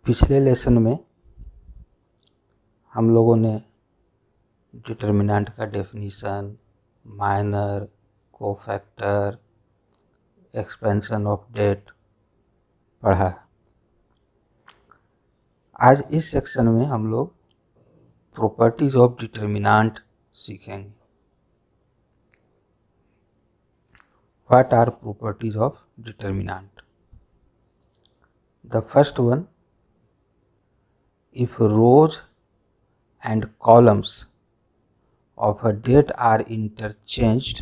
पिछले लेसन में हम लोगों ने डिटर्मिनेंट का definition, minor, cofactor, expansion of det पढ़ा। आज इस सेक्शन में हम लोग प्रॉपर्टीज ऑफ डिटर्मिनेंट सीखेंगे। What are properties of determinant? The first one, if rows and columns of a date are interchanged,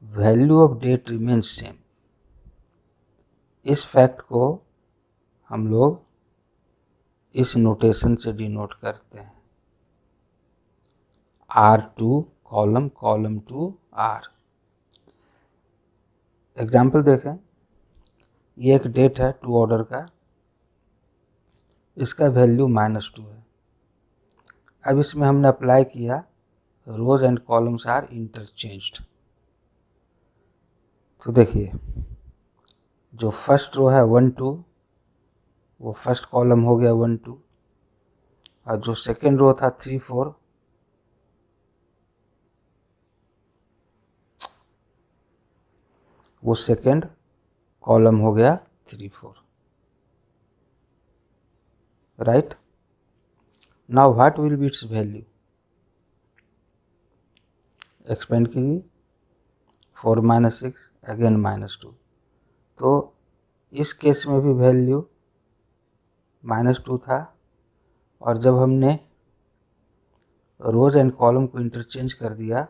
value of date remains same। इस fact को हम लोग इस नोटेशन से डिनोट करते हैं, R2 column column to R। Example देखें, ये एक डेट है 2 ऑर्डर का, इसका वैल्यू -2 है। अब इसमें हमने अप्लाई किया रोज एंड कॉलम्स आर इंटरचेंज्ड। तो देखिए, जो फर्स्ट रो है 1 2, वो फर्स्ट कॉलम हो गया 1 2, और जो सेकेंड रो था 3 4, वो सेकेंड कॉलम हो गया 3 4। Right, now what will be it's value? Expand कीजिए, 4 - 6 अगेन -2। तो इस केस में भी वैल्यू -2 था, और जब हमने रोज एंड कॉलम को इंटरचेंज कर दिया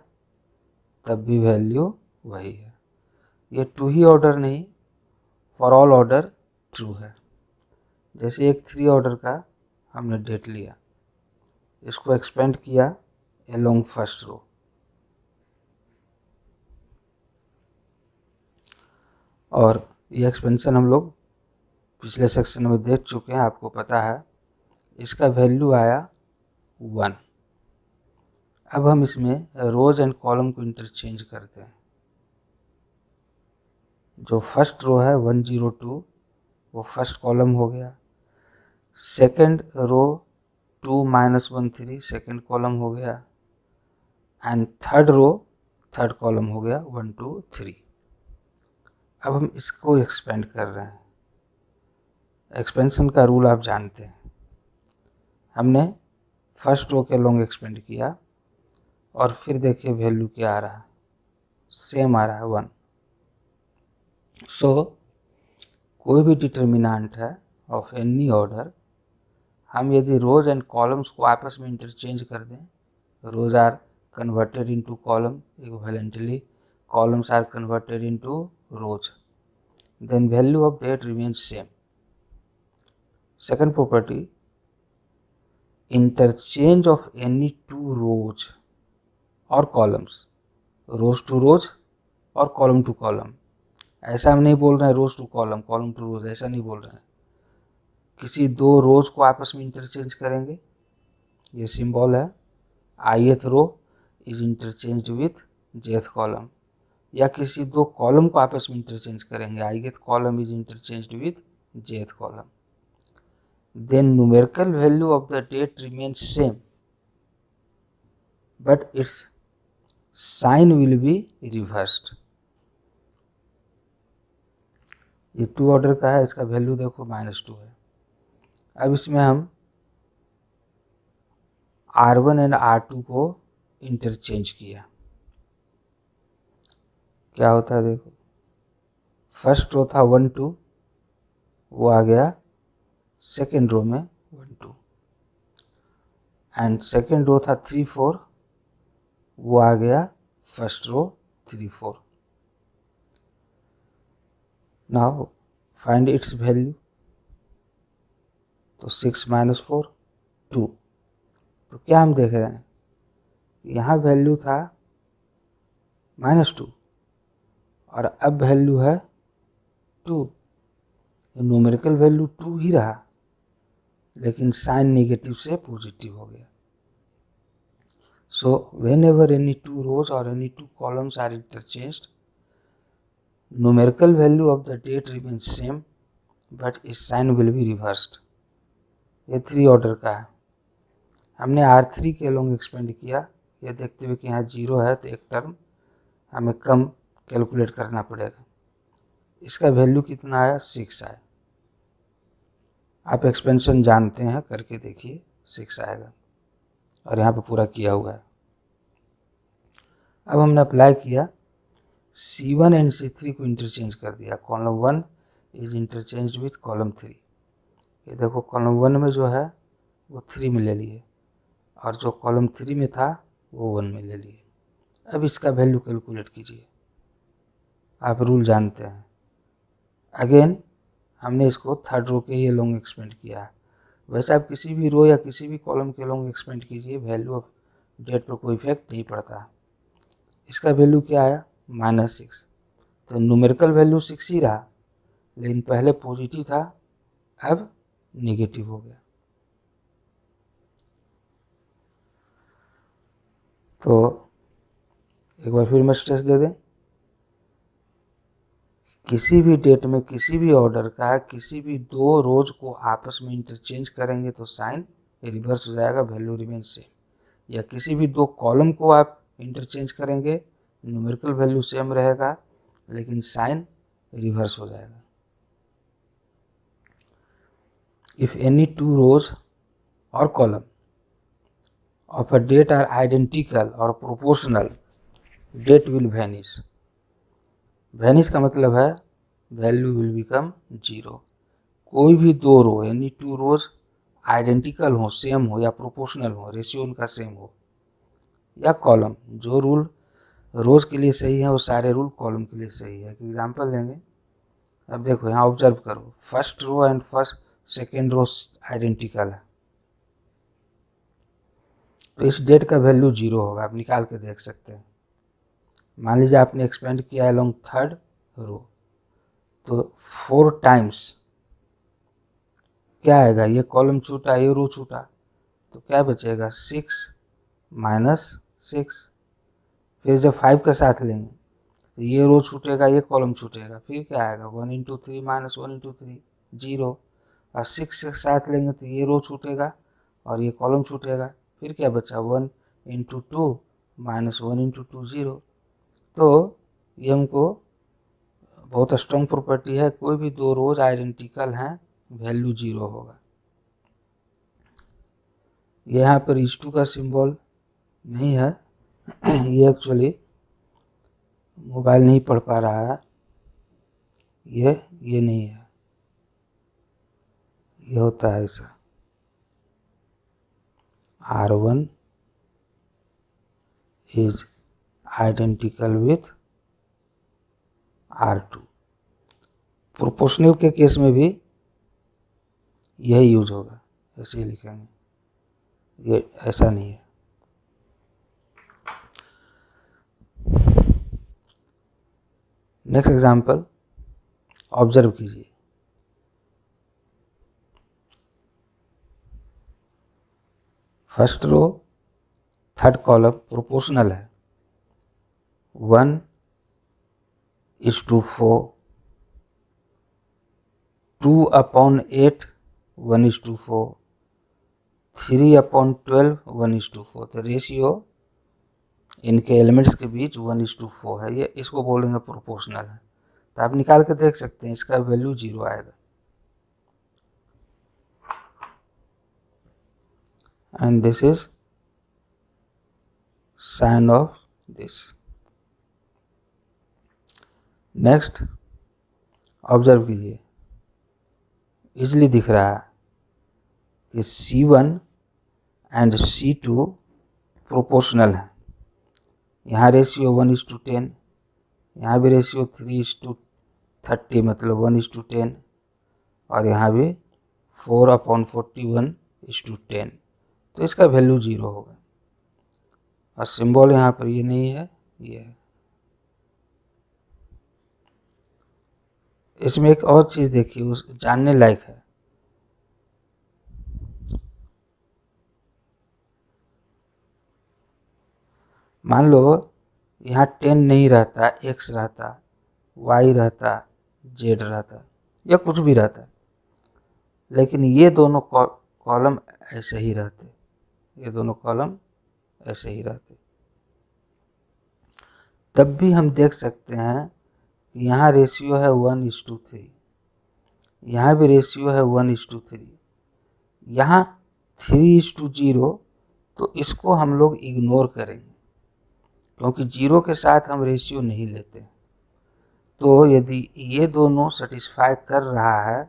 तब भी वैल्यू वही है। ये टू ही ऑर्डर नहीं, फॉर ऑल ऑर्डर ट्रू है। जैसे एक 3 ऑर्डर का हमने डेट लिया, इसको एक्सपेंड किया अलोंग फर्स्ट रो, और ये एक्सपेंशन हम लोग पिछले सेक्शन में देख चुके हैं, आपको पता है। इसका वैल्यू आया 1। अब हम इसमें रोज एंड कॉलम को इंटरचेंज करते हैं। जो फर्स्ट रो है 102, वो फर्स्ट कॉलम हो गया। सेकेंड रो 2 - 1 3 सेकेंड कॉलम हो गया, and third row third column हो गया 1 2 3। अब हम इसको एक्सपेंड कर रहे हैं। एक्सपेंशन का रूल आप जानते हैं। हमने फर्स्ट रो के लॉन्ग एक्सपेंड किया, और फिर देखिए वैल्यू क्या आ रहा है, सेम आ रहा है 1। सो कोई भी डिटर्मिनेंट है ऑफ एनी ऑर्डर, हम यदि रोज एंड कॉलम्स को आपस में इंटरचेंज कर दें, rows are converted into column equivalently, columns are converted into rows, then value of date remains same। Second property, interchange of any two rows or columns, rows to rows और column to column। ऐसा हम नहीं बोल रहे हैं रोज two column, column two rows, ऐसा नहीं बोल रहे हैं। किसी दो रोज को आपस में इंटरचेंज करेंगे, ये सिंबल है ith row is interchange with jth column, या किसी दो कॉलम को आपस में इंटरचेंज करेंगे, ith column is interchanged with jth column, then numerical value of the det remains same but its sign will be reversed. ये 2 order का है, इसका वैल्यू देखो -2 है। अब इसमें हम R1 एंड R2 को इंटरचेंज किया, क्या होता है देखो, फर्स्ट रो था 1 2, वो आ गया सेकेंड रो में 1 2, एंड सेकेंड रो था 3 4, वो आ गया first row 3 4। Now find its value, तो 6 - 4 2। तो क्या हम देख रहे हैं, यहाँ वैल्यू था -2 और अब वैल्यू है 2। न्यूमेरिकल वैल्यू 2 ही रहा, लेकिन साइन नेगेटिव से पॉजिटिव हो गया। सो whenever any two rows or any two columns are interchanged, numerical value of the date remains same but इस साइन विल बी रिवर्स्ड। ये 3 ऑर्डर का है। हमने R3 के अलोंग एक्सपेंड किया, ये देखते हुए कि यहाँ 0 है तो एक टर्म हमें कम कैलकुलेट करना पड़ेगा। इसका वैल्यू कितना आया, 6 आया। आप एक्सपेंशन जानते हैं, करके देखिए 6 आएगा और यहाँ पे पूरा किया हुआ है। अब हमने अप्लाई किया, C1 एंड C3 को इंटरचेंज कर दिया। Column 1 is interchange with column 3। ये देखो कॉलम 1 में जो है वो 3 में ले लिए और जो कॉलम 3 में था वो 1 में ले लिए। अब इसका वैल्यू कैलकुलेट कीजिए, आप रूल जानते हैं। अगेन हमने इसको थर्ड रो के ये लॉन्ग एक्सपेंड किया है। वैसे आप किसी भी रो या किसी भी कॉलम के लॉन्ग एक्सपेंड कीजिए, वैल्यू ऑफ डेट पर कोई इफेक्ट नहीं पड़ता। इसका वैल्यू क्या आया, -6। तो न्यूमेरिकल वैल्यू 6 ही रहा, लेकिन पहले पॉजिटिव था अब नेगेटिव हो गया। तो एक बार फिर मैं स्ट्रेस दे दें, किसी भी डेट में किसी भी ऑर्डर का किसी भी 2 रोज को आपस में इंटरचेंज करेंगे तो साइन रिवर्स हो जाएगा, वैल्यू रिमेन सेम। या किसी भी 2 कॉलम को आप इंटरचेंज करेंगे, न्यूमेरिकल वैल्यू सेम रहेगा लेकिन साइन रिवर्स हो जाएगा। इफ एनी 2 रोज और column of a det are identical और proportional, det will vanish. Vanish का मतलब है वैल्यू विल बिकम 0। कोई भी 2 रो यानी 2 रोज आइडेंटिकल हो, सेम हो या प्रोपोर्शनल हो, रेशियो उनका सेम हो, या कॉलम, जो रूल रोज के लिए सही है वो सारे रूल कॉलम के लिए सही है। एग्जांपल लेंगे, अब देखो यहाँ ऑब्जर्व करो, first row and second row identical है तो इस डेट का वैल्यू 0 होगा, आप निकाल के देख सकते हैं। मान लीजिए आपने एक्सपेंड किया अलोंग थर्ड रो, तो 4 टाइम्स क्या आएगा, ये कॉलम छूटा ये रो छूटा, तो क्या बचेगा 6 - 6। फिर जब 5 का साथ लेंगे तो ये रो छूटेगा ये कॉलम छूटेगा, फिर क्या आएगा 1 × 3 - 1 × 3 0। और 6 के साथ लेंगे तो ये रो छूटेगा और ये कॉलम छूटेगा, फिर क्या बचा 1 × 2 - 1 × 2 0। तो ये हमको बहुत स्ट्रॉन्ग प्रॉपर्टी है, कोई भी 2 रोज आइडेंटिकल हैं वैल्यू 0 होगा। यहाँ पर इस 2 का सिंबल नहीं है ये एक्चुअली मोबाइल नहीं पढ़ पा रहा है, ये नहीं है, ये होता है ऐसा, R1 is identical with R2। Proportional के केस में भी यही यूज होगा, ऐसे ही लिखेंगे, ये ऐसा नहीं है। नेक्स्ट एग्जाम्पल ऑब्जर्व कीजिए, first row third column proportional है, 1:4, 2/8 1:4, 3/12 1:4। तो रेशियो इनके एलिमेंट्स के बीच 1:4 है, ये इसको बोलेंगे प्रोपोर्शनल है। तो आप निकाल के देख सकते हैं, इसका वैल्यू 0 आएगा। And this is sine of this. Next observe कीजिए, इजली दिख रहा है कि C1 एंड C2 प्रोपोर्शनल है। यहाँ रेशियो 1:10, यहाँ भी रेशियो 3:30 मतलब 1:10, और यहाँ भी 4/41:10। तो इसका वैल्यू 0 होगा। और सिंबल यहाँ पर ये नहीं है, ये है। इसमें एक और चीज़ देखिए, उस जानने लायक है। मान लो यहाँ 10 नहीं रहता, x रहता, y रहता, z रहता, या कुछ भी रहता, लेकिन ये दोनों कॉलम ऐसे ही रहते, ये दोनों कॉलम ऐसे ही रहते। तब भी हम देख सकते हैं कि यहाँ रेशियो है 1:3, यहाँ भी रेशियो है 1:3, यहाँ 3:0, तो इसको हम लोग इग्नोर करेंगे क्योंकि 0 के साथ हम रेशियो नहीं लेते। तो यदि ये दोनों सेटिस्फाई कर रहा है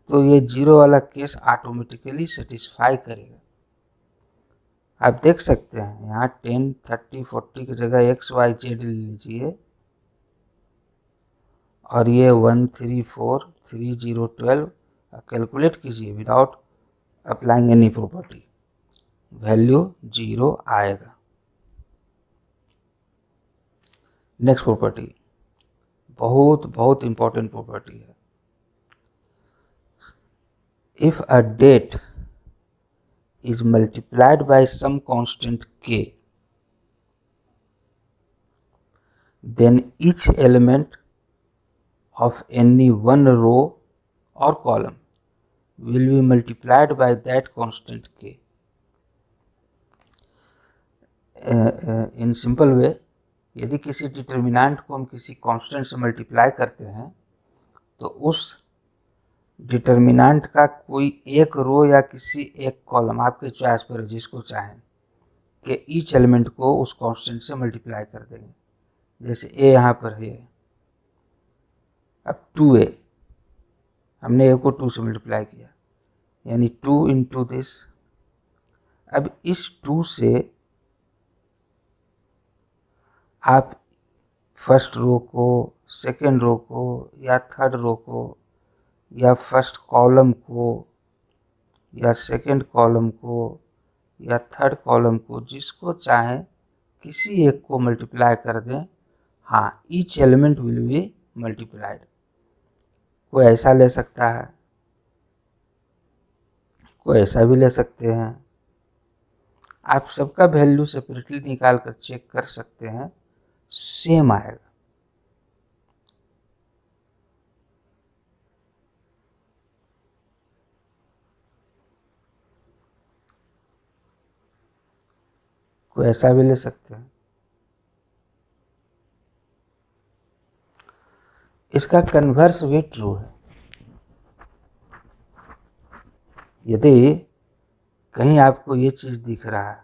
तो ये 0 वाला केस ऑटोमेटिकली सेटिस्फाई करेगा। आप देख सकते हैं यहाँ 10, 30, 40 की जगह XYZ ले लीजिए और ये 1, 3, 4, 3, 0, 12 कैलकुलेट कीजिए without applying any property, value 0 आएगा। नेक्स्ट प्रॉपर्टी बहुत बहुत इंपॉर्टेंट प्रॉपर्टी है। If a det is multiplied by some constant k, then each element of any one row or column will be multiplied by that constant k. In simple way, यदि किसी determinant को हम किसी constant से multiply करते हैं तो उस डिटर्मिनेंट का कोई एक रो या किसी एक कॉलम, आपके चॉइस पर जिसको चाहें, कि ईच एलिमेंट को उस कांस्टेंट से मल्टीप्लाई कर देंगे। जैसे ए यहाँ पर है, अब 2a, हमने ए को 2 से मल्टीप्लाई किया यानी 2 इंटू दिस। अब इस 2 से आप फर्स्ट रो को, सेकेंड रो को या थर्ड रो को या फर्स्ट कॉलम को या सेकेंड कॉलम को या थर्ड कॉलम को, जिसको चाहें किसी एक को मल्टीप्लाई कर दें। हाँ, each element will be multiplied. कोई ऐसा ले सकता है, कोई ऐसा भी ले सकते हैं। आप सबका वैल्यू सेपरेटली निकाल कर चेक कर सकते हैं, सेम आएगा। कोई ऐसा भी ले सकते हैं। इसका कन्वर्स भी ट्रू है। यदि कहीं आपको ये चीज दिख रहा है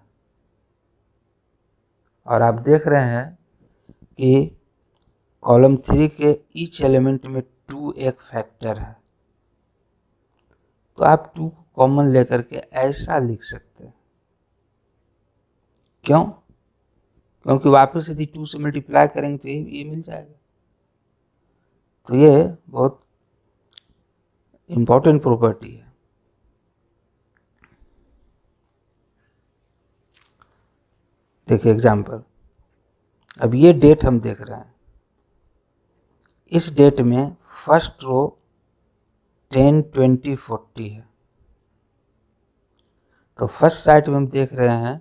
और आप देख रहे हैं कि कॉलम 3 के ईच एलिमेंट में 2 एक फैक्टर है, तो आप 2 को कॉमन लेकर के ऐसा लिख सकते हैं। क्यों? क्योंकि वापस यदि 2 से मल्टीप्लाई करेंगे तो ये मिल जाएगा। तो ये बहुत इंपॉर्टेंट प्रॉपर्टी है। देखिए एग्जाम्पल, अब ये डेट हम देख रहे हैं, इस डेट में फर्स्ट रो 10, 20, 40 है। तो फर्स्ट साइड में हम देख रहे हैं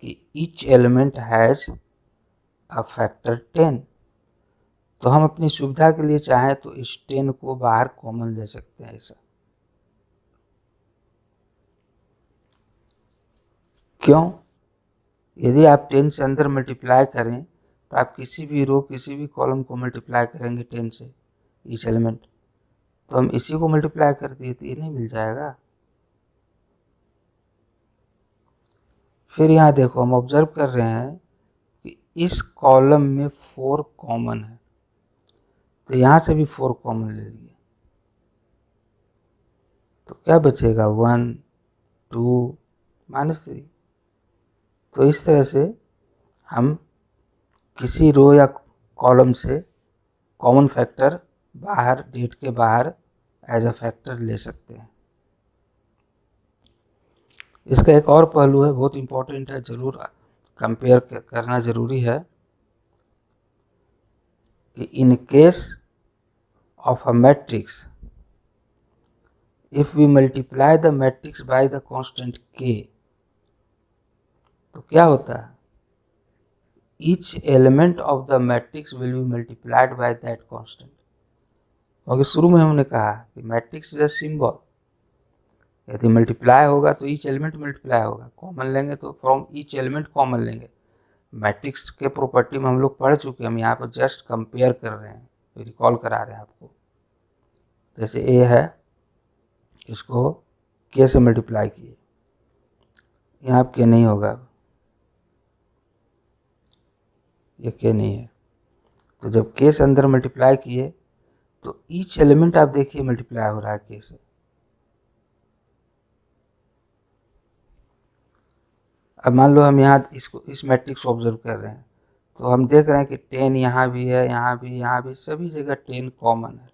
कि each element has a factor 10। तो हम अपनी सुविधा के लिए चाहें तो इस 10 को बाहर कॉमन ले सकते हैं ऐसा। क्यों? यदि आप 10 से अंदर मल्टीप्लाई करें तो आप किसी भी रो, किसी भी कॉलम को मल्टीप्लाई करेंगे 10 से, ईच एलिमेंट, तो हम इसी को मल्टीप्लाई कर दिए तो ये नहीं मिल जाएगा। फिर यहाँ देखो, हम ऑब्जर्व कर रहे हैं कि इस कॉलम में 4 कॉमन है, तो यहाँ से भी 4 कॉमन ले लिए, तो क्या बचेगा 1, 2, -3। तो इस तरह से हम किसी रो या कॉलम से कॉमन फैक्टर बाहर, डेट के बाहर एज अ फैक्टर ले सकते हैं। इसका एक और पहलू है, बहुत इंपॉर्टेंट है, जरूर कंपेयर करना जरूरी है, कि in case of a matrix, if we multiply the matrix by the constant k, तो क्या होता है, each element of the matrix will be multiplied by that constant. क्योंकि शुरू में हमने कहा कि मैट्रिक्स इज अ सिंबल, यदि मल्टीप्लाई होगा तो ईच एलिमेंट मल्टीप्लाई होगा, कॉमन लेंगे तो फ्रॉम ईच एलिमेंट कॉमन लेंगे। मैट्रिक्स के प्रॉपर्टी में हम लोग पढ़ चुके हैं, हम यहाँ पर जस्ट कंपेयर कर रहे हैं, रिकॉल करा रहे हैं आपको। जैसे ए है, इसको के से मल्टीप्लाई किए, यहाँ के नहीं होगा, ये के नहीं है, तो जब के से अंदर मल्टीप्लाई किए तो ईच एलिमेंट आप देखिए मल्टीप्लाई हो रहा है के से। अब मान लो हम यहाँ इसको इस मैट्रिक्स को ऑब्जर्व कर रहे हैं, तो हम देख रहे हैं कि 10 यहाँ भी है, यहाँ भी, सभी जगह 10 कॉमन है।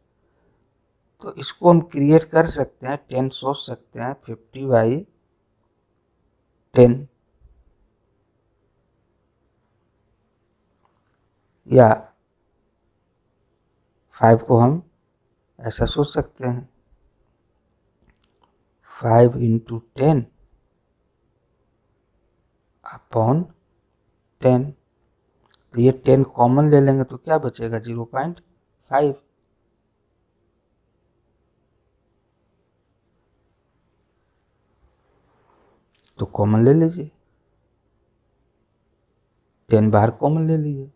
तो इसको हम क्रिएट कर सकते हैं, 10 सोच सकते हैं 50/10, या 5 को हम ऐसा सोच सकते हैं 5 × 10 अपॉन 10। तो ये 10 कॉमन ले लेंगे तो क्या बचेगा, 0.5। तो कॉमन ले लीजिए, 10 बाहर कॉमन ले लीजिए।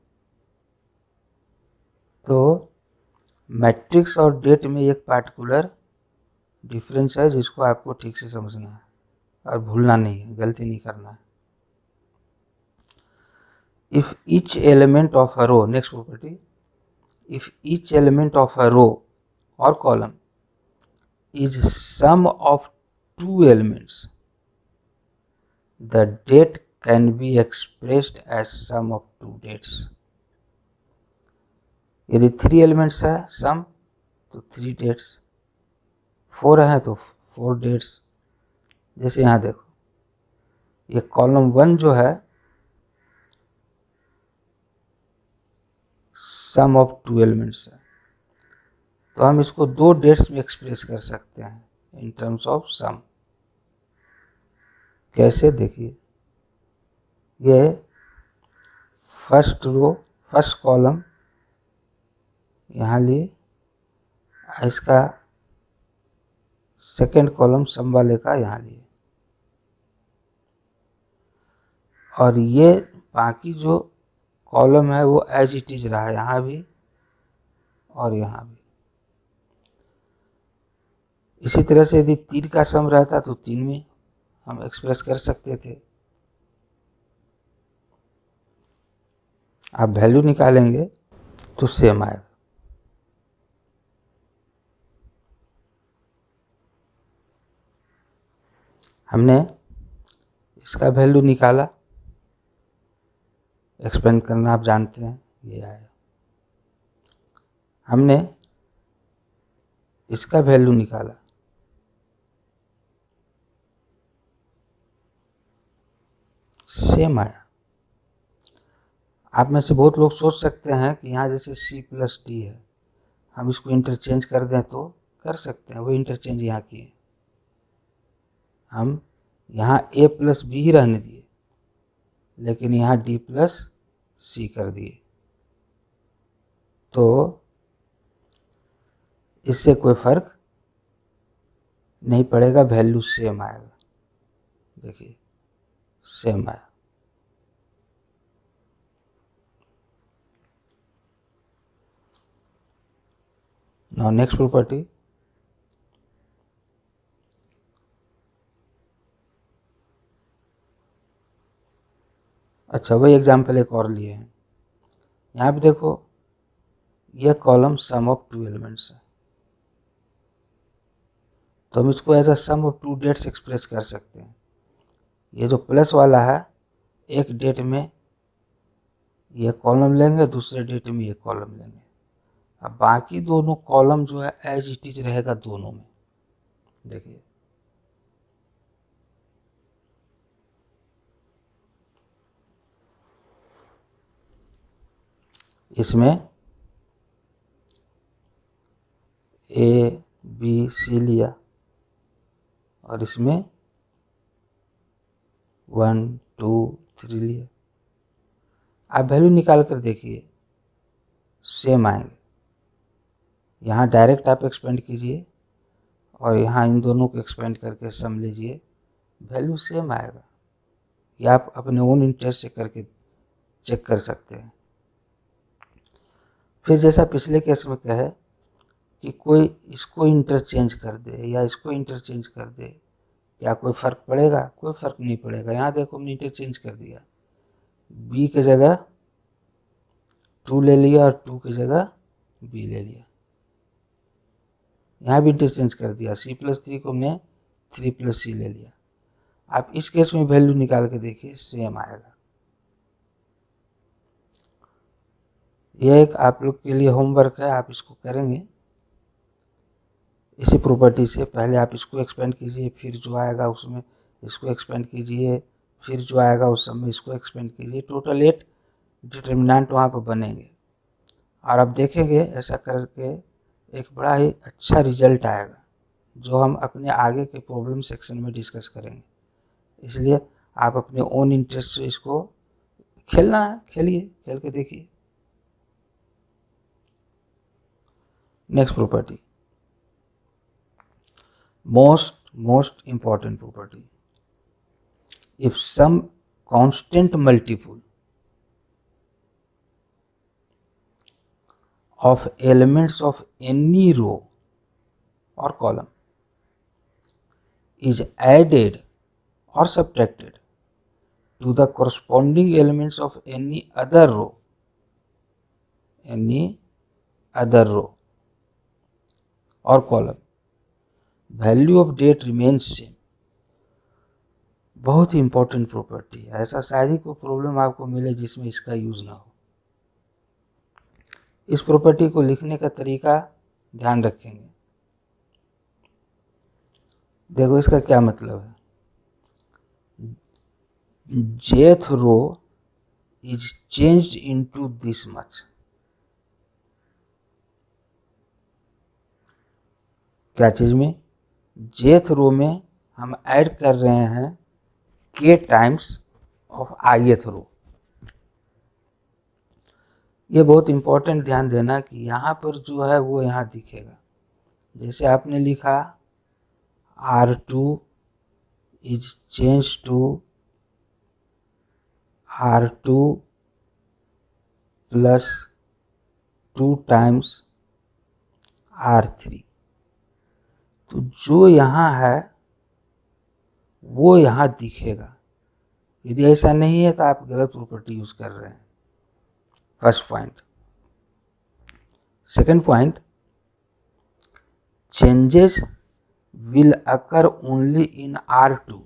तो मैट्रिक्स और डेट में एक पार्टिकुलर डिफरेंस है जिसको आपको ठीक से समझना है और भूलना नहीं है, गलती नहीं करना है। If each element of a row, next property, if each element of a row और column is sum of two elements, the date can be expressed as sum of two dates। यदि 3 एलिमेंट्स है सम तो 3 dates, 4 है तो 4 dates. जैसे यहाँ देखो, ये कॉलम 1 जो है सम ऑफ 2 एलिमेंट्स है, तो हम इसको 2 डेट्स में एक्सप्रेस कर सकते हैं इन टर्म्स ऑफ सम। कैसे, देखिए, ये फर्स्ट रो फर्स्ट कॉलम यहाँ लिए, इसका सेकेंड कॉलम सम वाले का यहाँ लिए, और ये बाकी जो कॉलम है वो एज इट इज रहा है, यहाँ भी और यहाँ भी। इसी तरह से यदि 3 का सम रहता तो 3 में हम एक्सप्रेस कर सकते थे। आप वैल्यू निकालेंगे तो सेम आएगा। हमने इसका वैल्यू निकाला, एक्सपेंड करना आप जानते हैं, ये आया। हमने इसका वैल्यू निकाला, सेम आया। आप में से बहुत लोग सोच सकते हैं कि यहाँ जैसे C+D है, हम इसको इंटरचेंज कर दें तो कर सकते हैं, वो इंटरचेंज यहाँ किए। हम यहाँ A+B ही रहने दिए, लेकिन यहाँ D+C कर दिए, तो इससे कोई फर्क नहीं पड़ेगा, वैल्यू सेम आएगा। देखिए सेम आया। नाउ नेक्स्ट प्रॉपर्टी, अच्छा वही एग्जाम्पल एक और लिए हैं। यहाँ पे देखो, यह कॉलम सम ऑफ 2 एलिमेंट्स है, तो हम इसको as a sum of 2 dets express कर सकते हैं। ये जो प्लस वाला है, एक डेट में ये कॉलम लेंगे, दूसरे डेट में ये कॉलम लेंगे। अब बाकी दोनों कॉलम जो है एज इट इज रहेगा दोनों में। देखिए इसमें A B C लिया और इसमें 1 2 3 लिया। आप वैल्यू निकाल कर देखिए, सेम आएंगे। यहाँ डायरेक्ट आप एक्सपेंड कीजिए और यहाँ इन दोनों को एक्सपेंड करके सम लीजिए, वैल्यू सेम आएगा। या आप अपने ओन इंटरेस्ट से करके चेक कर सकते हैं। फिर जैसा पिछले केस में कहे कि कोई इसको इंटरचेंज कर दे या इसको इंटरचेंज कर दे, क्या कोई फ़र्क पड़ेगा? कोई फ़र्क नहीं पड़ेगा। यहाँ देखो हमने इंटरचेंज कर दिया, बी की जगह 2 ले लिया और 2 की जगह बी ले लिया। यहाँ भी इंटरचेंज कर दिया, c+3 को हमने 3+c ले लिया। आप इस केस में वैल्यू निकाल के देखिए, सेम आएगा। यह एक आप लोग के लिए होमवर्क है, आप इसको करेंगे इसी प्रॉपर्टी से। पहले आप इसको एक्सपेंड कीजिए, फिर जो आएगा उसमें इसको एक्सपेंड कीजिए, फिर जो आएगा उस सब में इसको एक्सपेंड कीजिए। टोटल 8 डिटर्मिनेंट वहाँ पर बनेंगे और आप देखेंगे ऐसा करके एक बड़ा ही अच्छा रिजल्ट आएगा, जो हम अपने आगे के प्रॉब्लम सेक्शन में डिस्कस करेंगे। इसलिए आप अपने ओन इंटरेस्ट से इसको खेलना है, खेलिए, खेल के देखिए। Next property, most important property. If some constant multiple of elements of any row or column is added or subtracted to the corresponding elements of any other row or column, value of det remains same. बहुत ही important property है। ऐसा शायद ही कोई problem आपको मिले जिसमें इसका यूज ना हो। इस प्रॉपर्टी को लिखने का तरीका ध्यान रखेंगे। देखो इसका क्या मतलब है, jth row is changed into this much. क्या चीज में? jth रो में हम ऐड कर रहे हैं k टाइम्स ऑफ ith रो। ये बहुत इंपॉर्टेंट ध्यान देना कि यहाँ पर जो है वो यहाँ दिखेगा। जैसे आपने लिखा R2 is change to R2 plus 2 times R3, तो जो यहाँ है वो यहाँ दिखेगा। यदि ऐसा नहीं है तो आप गलत प्रॉपर्टी यूज कर रहे हैं। First point. Second point, changes will occur only in R2।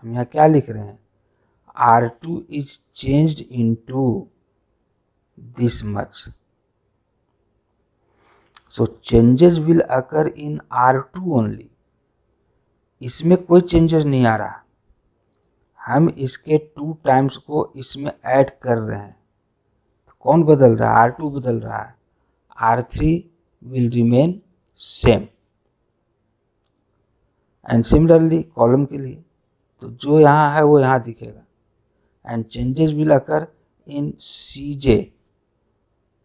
हम यहाँ क्या लिख रहे हैं? R2 is changed into this much, so changes will occur in R2 only. इसमें कोई चेंजेस नहीं आ रहा, हम इसके 2 टाइम्स को इसमें ऐड कर रहे हैं। कौन बदल रहा है? R2 बदल रहा है। R3 will remain same. And similarly column के लिए, तो जो यहाँ है वो यहाँ दिखेगा। And changes will occur in Cj,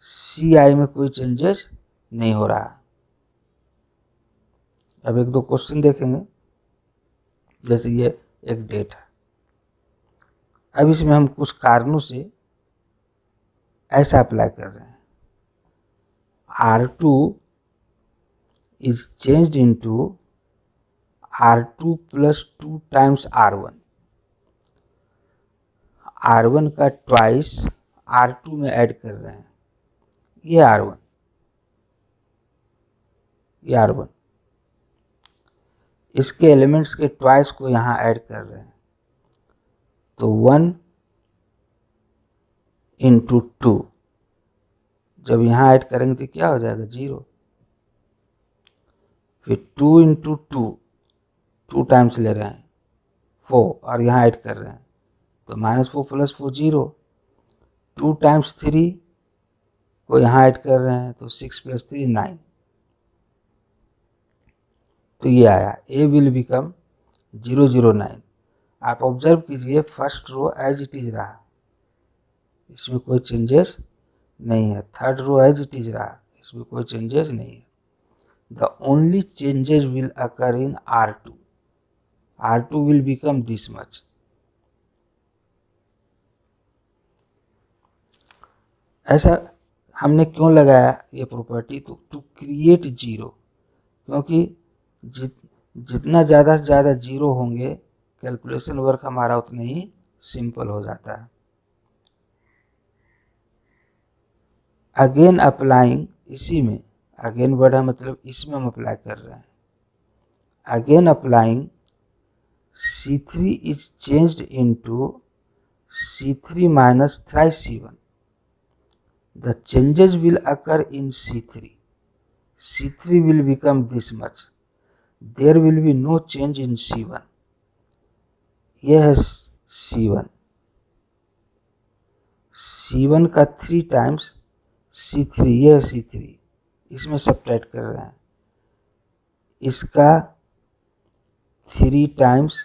Ci में कोई चेंजेस नहीं हो रहा। अब एक दो क्वेश्चन देखेंगे। जैसे ये एक डेट है, अब इसमें हम कुछ कारणों से ऐसा अप्लाई कर रहे हैं, R2 is changed into R2 plus 2 times R1। R1 का ट्वाइस R2 में ऐड कर रहे हैं। ये R1, ये R1, इसके एलिमेंट्स के ट्वाइस को यहाँ ऐड कर रहे हैं। तो 1 इंटू 2, जब यहाँ ऐड करेंगे तो क्या हो जाएगा? 0। फिर 2 इंटू 2 टाइम्स ले रहे हैं 4 और यहाँ ऐड कर रहे हैं, तो -4 + 4 0। 2 टाइम्स 3 को यहाँ ऐड कर रहे हैं, तो 6 + 3 9। तो ये आया A विल बिकम 0 0 9। आप ऑब्जर्व कीजिए, first row as it is रहा, इसमें कोई चेंजेस नहीं है। Third row as it is रहा, इसमें कोई चेंजेस नहीं है। the only changes will occur in R2. R2 will become this much. ऐसा हमने क्यों लगाया ये प्रॉपर्टी? तो टू क्रिएट जीरो, क्योंकि जितना ज़्यादा से ज़्यादा जीरो होंगे कैलकुलेशन वर्क हमारा उतना ही सिंपल हो जाता है। अगेन अप्लाइंग, इसी में अगेन वर्ड है मतलब इसमें हम अप्लाई कर रहे हैं। Again applying C3 is changed into C3 minus thrice C1. The changes will occur in C3. C3 will become this much. There will be no change in C1. यह है C1. C1 का 3 times C3, यह है C3, इसमें subtract कर रहे हैं। इसका 3 टाइम्स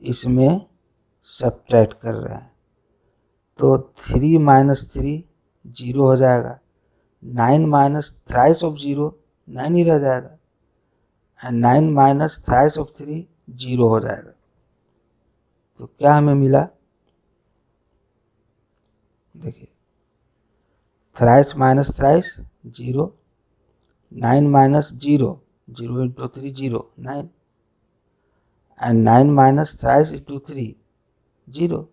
इसमें सब्ट्रैक्ट कर रहे हैं, तो 3 माइनस 3 जीरो हो जाएगा। 9 माइनस थ्राइस ऑफ 0 9 ही रह जाएगा, and 9 minus thrice of 3 zero हो जाएगा। तो क्या हमें मिला? देखिए, thrice minus thrice 0, 9 minus 0 0 into 3 0 9, and 9 minus thrice into 3 0।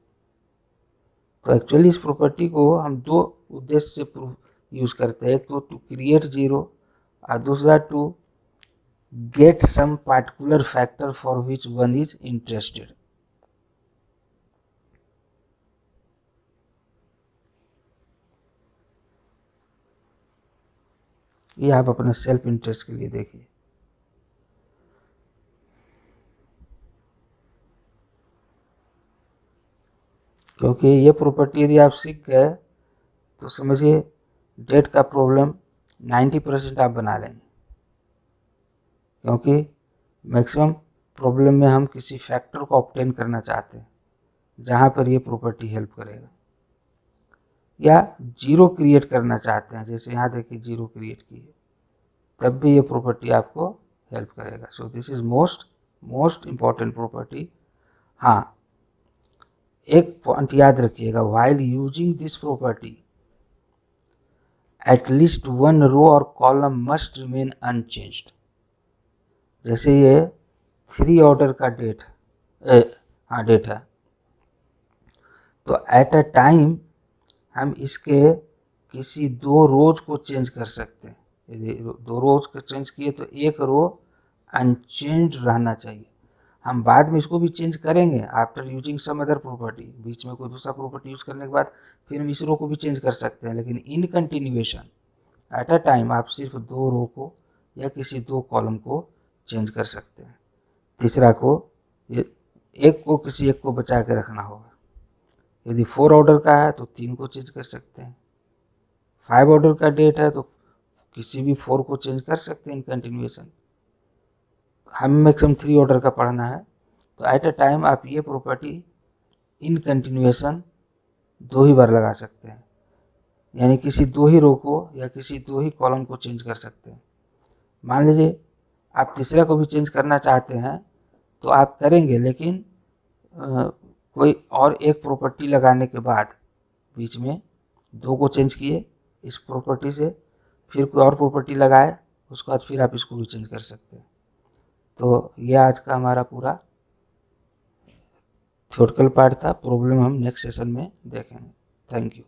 तो एक्चुअली इस प्रॉपर्टी को हम दो उद्देश्य से यूज करते हैं, एक तो टू क्रिएट जीरो और दूसरा to get some particular factor for which one is interested. ये आप अपने सेल्फ इंटरेस्ट के लिए देखिए। क्योंकि ये प्रॉपर्टी यदि आप सीख गए तो समझिए डेट का प्रॉब्लम 90% आप बना लेंगे, क्योंकि मैक्सिमम प्रॉब्लम में हम किसी फैक्टर को ऑब्टेन करना चाहते हैं जहाँ पर ये प्रॉपर्टी हेल्प करेगा, या जीरो क्रिएट करना चाहते हैं, जैसे यहाँ देखिए जीरो क्रिएट किए, तब भी ये प्रॉपर्टी आपको हेल्प करेगा। So this is most important property. हाँ, एक पॉइंट याद रखिएगा, while using this property at least one row और कॉलम मस्ट रिमेन अनचेंज्ड। जैसे ये 3 ऑर्डर का डेट है, तो एट अ टाइम हम इसके किसी 2 रोज को चेंज कर सकते हैं। यदि 2 रोज को चेंज किए तो एक रो अनचेंज रहना चाहिए। हम बाद में इसको भी चेंज करेंगे after using some other property, बीच में कोई दूसरा प्रॉपर्टी यूज करने के बाद फिर हम इस रो को भी चेंज कर सकते हैं, लेकिन in continuation at a time आप सिर्फ 2 रो को या किसी 2 कॉलम को चेंज कर सकते हैं। तीसरा को एक को किसी एक को बचा के रखना होगा। यदि 4 ऑर्डर का है तो 3 को चेंज कर सकते हैं। 5 ऑर्डर का डेट है तो किसी भी 4 को चेंज कर सकते हैं इन कंटिन्यूएशन। हमें मैक्सिमम 3 ऑर्डर का पढ़ना है, तो एट अ टाइम आप ये प्रॉपर्टी इन कंटिन्यूएशन 2 ही बार लगा सकते हैं, यानी किसी 2 ही रो को या किसी 2 ही कॉलम को चेंज कर सकते हैं। मान लीजिए आप तीसरा को भी चेंज करना चाहते हैं तो आप करेंगे, लेकिन कोई और एक प्रॉपर्टी लगाने के बाद बीच में 2 को चेंज किए इस प्रॉपर्टी से, फिर कोई और प्रॉपर्टी लगाए, उसके बाद फिर आप इसको भी चेंज कर सकते हैं। तो यह आज का हमारा पूरा थ्योरेटिकल पार्ट था। प्रॉब्लम हम नेक्स्ट सेशन में देखेंगे। Thank you.